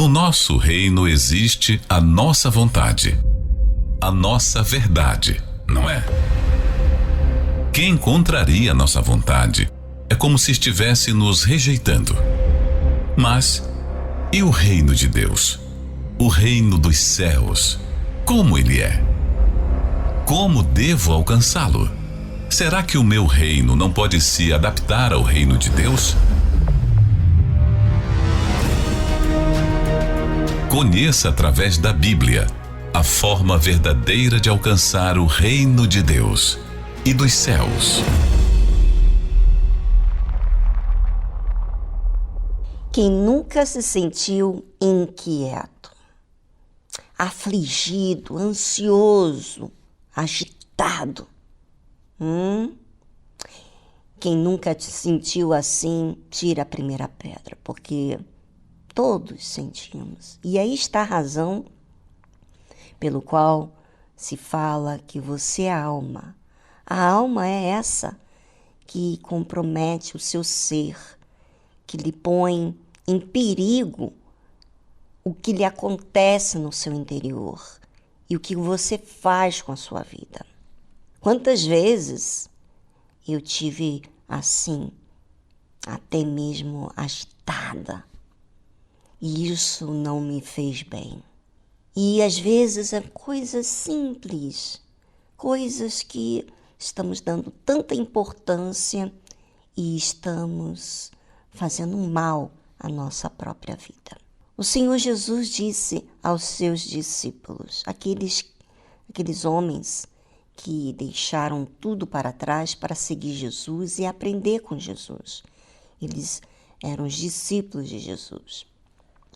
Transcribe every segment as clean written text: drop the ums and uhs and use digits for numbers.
No nosso reino existe a nossa vontade, a nossa verdade, não é? Quem contraria nossa vontade é como se estivesse nos rejeitando. Mas e o reino de Deus? O reino dos céus, como ele é? Como devo alcançá-lo? Será que o meu reino não pode se adaptar ao reino de Deus? Conheça através da Bíblia a forma verdadeira de alcançar o reino de Deus e dos céus. Quem nunca se sentiu inquieto, afligido, ansioso, agitado? Quem nunca te sentiu assim, tira a primeira pedra, porque todos sentimos. E aí está a razão pelo qual se fala que você é a alma. A alma é essa que compromete o seu ser, que lhe põe em perigo o que lhe acontece no seu interior e o que você faz com a sua vida. Quantas vezes eu tive assim, até mesmo agitada, e isso não me fez bem. E às vezes é coisas simples, coisas que estamos dando tanta importância e estamos fazendo mal à nossa própria vida. O Senhor Jesus disse aos seus discípulos, aqueles homens que deixaram tudo para trás para seguir Jesus e aprender com Jesus. Eles eram os discípulos de Jesus.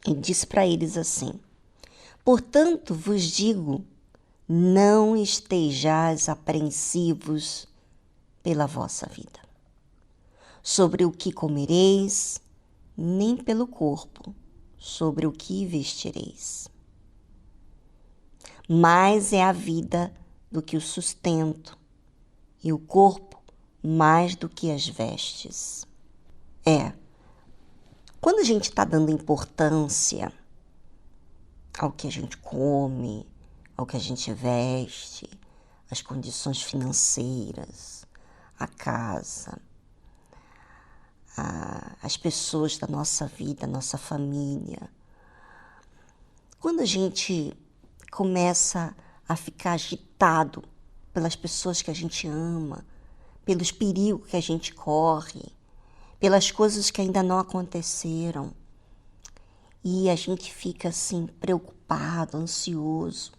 E disse para eles assim: portanto vos digo, não estejais apreensivos pela vossa vida, sobre o que comereis, nem pelo corpo, sobre o que vestireis. Mais é a vida do que o sustento, e o corpo mais do que as vestes. Quando a gente está dando importância ao que a gente come, ao que a gente veste, às condições financeiras, a casa, as pessoas da nossa vida, nossa família. Quando a gente começa a ficar agitado pelas pessoas que a gente ama, pelos perigos que a gente corre, pelas coisas que ainda não aconteceram, e a gente fica assim preocupado, ansioso,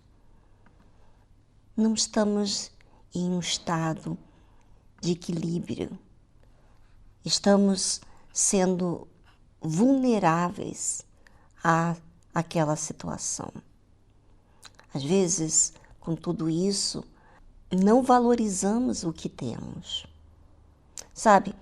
não estamos em um estado de equilíbrio. Estamos sendo vulneráveis àquela situação. Às vezes, com tudo isso, não valorizamos o que temos. Sabe,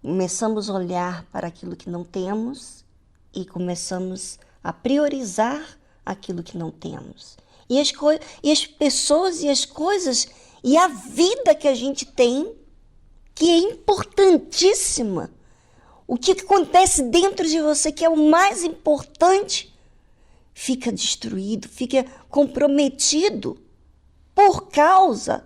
começamos a olhar para aquilo que não temos e começamos a priorizar aquilo que não temos. E as pessoas e as coisas e a vida que a gente tem, que é importantíssima. O que acontece dentro de você, que é o mais importante, fica destruído, fica comprometido por causa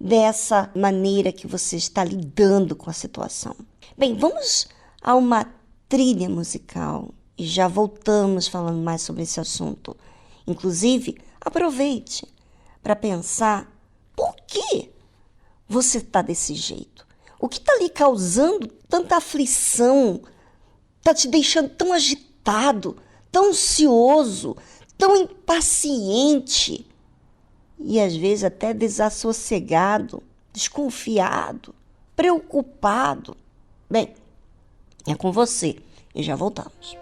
dessa maneira que você está lidando com a situação. Bem, vamos a uma trilha musical e já voltamos falando mais sobre esse assunto. Inclusive, aproveite para pensar por que você está desse jeito. O que está lhe causando tanta aflição, está te deixando tão agitado, tão ansioso, tão impaciente e às vezes até desassossegado, desconfiado, preocupado. Bem, é com você e já voltamos.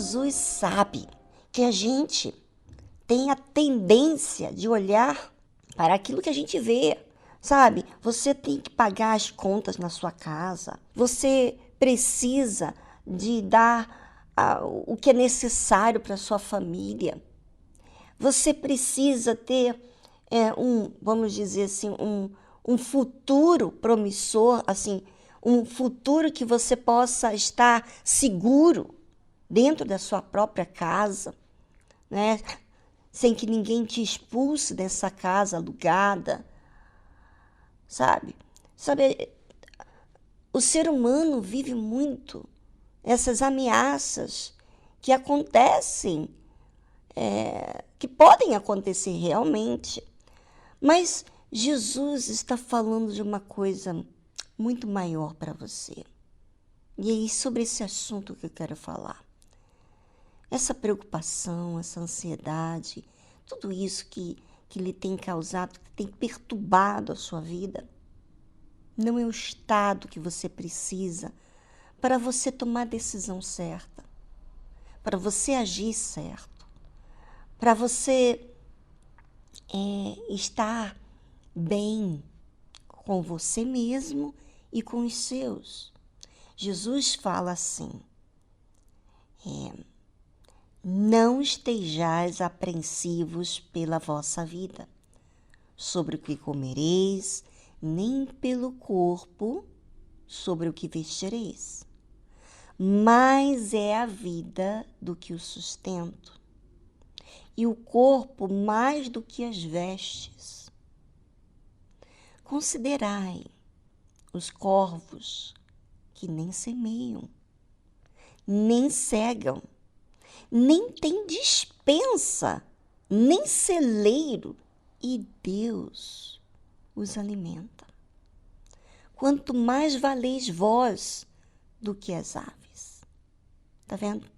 Jesus sabe que a gente tem a tendência de olhar para aquilo que a gente vê, sabe? Você tem que pagar as contas na sua casa, você precisa de dar o que é necessário para a sua família, você precisa ter vamos dizer assim, um futuro promissor, assim, um futuro que você possa estar seguro dentro da sua própria casa, né? Sem que ninguém te expulse dessa casa alugada, sabe? O ser humano vive muito essas ameaças que acontecem, que podem acontecer realmente, mas Jesus está falando de uma coisa muito maior para você. E é sobre esse assunto que eu quero falar. Essa preocupação, essa ansiedade, tudo isso que lhe tem causado, que tem perturbado a sua vida, não é o estado que você precisa para você tomar a decisão certa, para você agir certo, para você estar bem com você mesmo e com os seus. Jesus fala assim, não estejais apreensivos pela vossa vida, sobre o que comereis, nem pelo corpo, sobre o que vestireis. Mais é a vida do que o sustento, e o corpo mais do que as vestes. Considerai os corvos que nem semeiam, nem cegam, nem têm despensa, nem celeiro, e Deus os alimenta. Quanto mais valeis vós do que as aves. Tá vendo?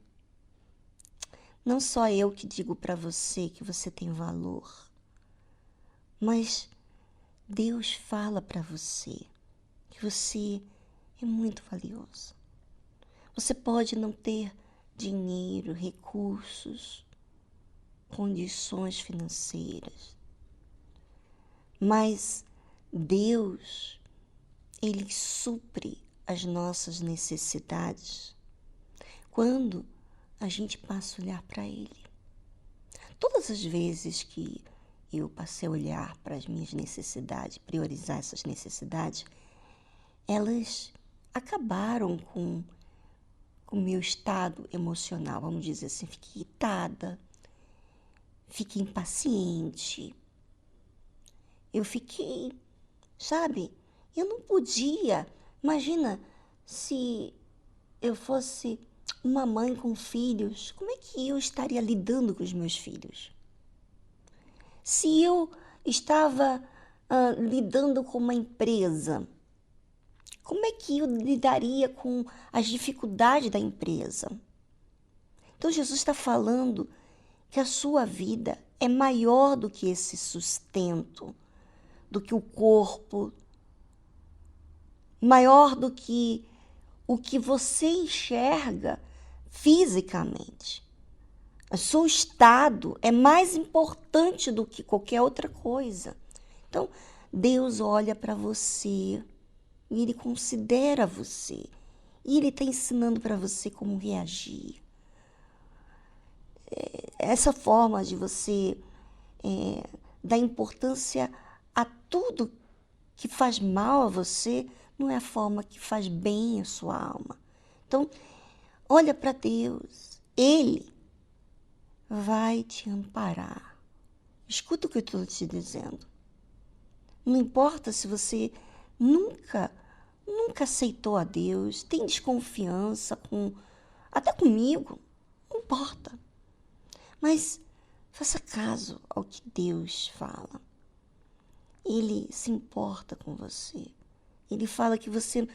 Não só eu que digo para você que você tem valor, mas Deus fala para você que você é muito valioso. Você pode não ter dinheiro, recursos, condições financeiras, mas Deus, Ele supre as nossas necessidades quando a gente passa a olhar para Ele. Todas as vezes que eu passei a olhar para as minhas necessidades, priorizar essas necessidades, elas acabaram com o meu estado emocional, vamos dizer assim. Fiquei irritada, fiquei impaciente, eu fiquei, sabe, eu não podia. Imagina se eu fosse uma mãe com filhos, como é que eu estaria lidando com os meus filhos? Se eu estava lidando com uma empresa, como é que eu lidaria com as dificuldades da empresa? Então Jesus está falando que a sua vida é maior do que esse sustento, do que o corpo, maior do que o que você enxerga fisicamente. O seu estado é mais importante do que qualquer outra coisa. Então, Deus olha para você e Ele considera você. E Ele está ensinando para você como reagir. Essa forma de você dar importância a tudo que faz mal a você não é a forma que faz bem a sua alma. Então, olha para Deus. Ele vai te amparar. Escuta o que eu estou te dizendo. Não importa se você nunca aceitou a Deus, tem desconfiança até comigo, não importa. Mas faça caso ao que Deus fala. Ele se importa com você. Ele fala que você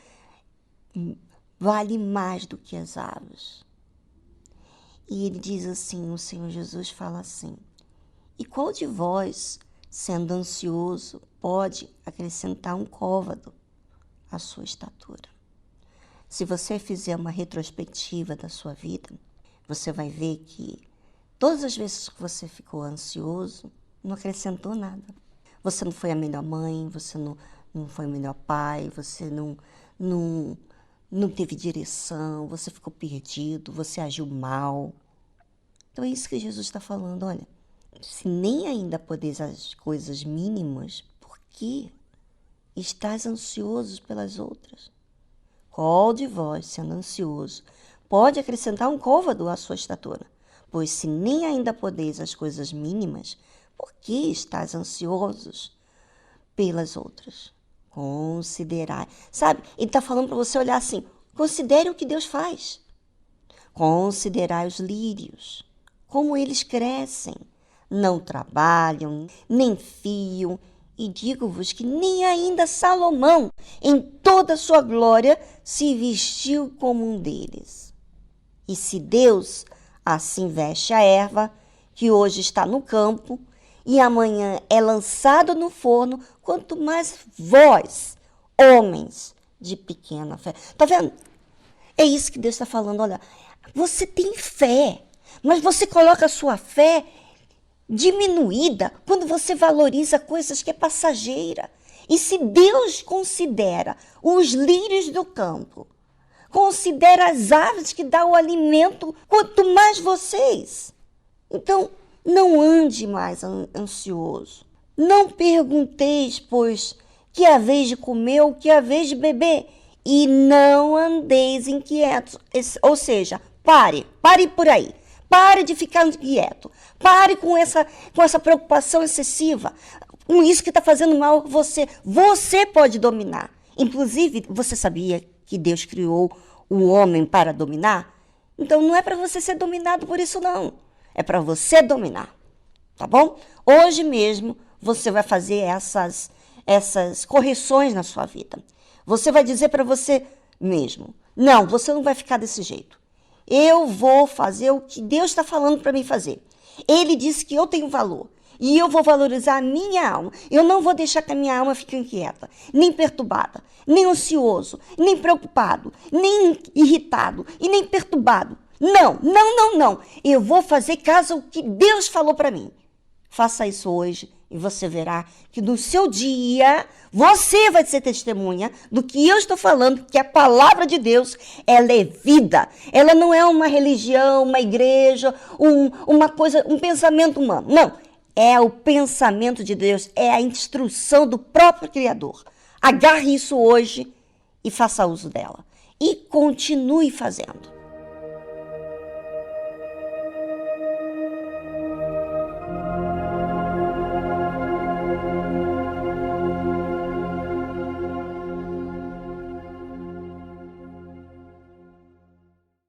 vale mais do que as aves. E ele diz assim, o Senhor Jesus fala assim, e qual de vós, sendo ansioso, pode acrescentar um côvado à sua estatura? Se você fizer uma retrospectiva da sua vida, você vai ver que todas as vezes que você ficou ansioso, não acrescentou nada. Você não foi a melhor mãe, você não foi o melhor pai, você não teve direção, você ficou perdido, você agiu mal. Então é isso que Jesus está falando, olha. Se nem ainda podeis as coisas mínimas, por que estás ansioso pelas outras? Qual de vós, sendo ansioso, pode acrescentar um côvado à sua estatura? Pois se nem ainda podeis as coisas mínimas, por que estás ansiosos pelas outras? Considerai. Sabe, ele está falando para você olhar assim, considere o que Deus faz. Considerai os lírios, como eles crescem. Não trabalham, nem fiam, e digo-vos que nem ainda Salomão, em toda a sua glória, se vestiu como um deles. E se Deus assim veste a erva, que hoje está no campo, e amanhã é lançado no forno, quanto mais vós, homens de pequena fé. Tá vendo? É isso que Deus está falando. Olha, você tem fé, mas você coloca a sua fé diminuída quando você valoriza coisas que é passageira. E se Deus considera os lírios do campo, considera as aves que dão o alimento, quanto mais vocês. Então, não ande mais ansioso. Não pergunteis, pois, que haveis de comer ou que haveis de beber, e não andeis inquietos. Ou seja, pare por aí. Pare de ficar inquieto. Pare com essa preocupação excessiva. Com isso que está fazendo mal a você. Você pode dominar. Inclusive, você sabia que Deus criou o homem para dominar? Então, não é para você ser dominado por isso, não. É para você dominar. Tá bom? Hoje mesmo, você vai fazer essas correções na sua vida. Você vai dizer para você mesmo, não, você não vai ficar desse jeito. Eu vou fazer o que Deus está falando para mim fazer. Ele disse que eu tenho valor. E eu vou valorizar a minha alma. Eu não vou deixar que a minha alma fique inquieta, nem perturbada, nem ansioso, nem preocupado, nem irritado e nem perturbado. Não. Eu vou fazer caso ao que Deus falou para mim. Faça isso hoje e você verá que no seu dia você vai ser testemunha do que eu estou falando, que a palavra de Deus, ela é vida. Ela não é uma religião, uma igreja, uma coisa, um pensamento humano. Não, é o pensamento de Deus, é a instrução do próprio Criador. Agarre isso hoje e faça uso dela. E continue fazendo.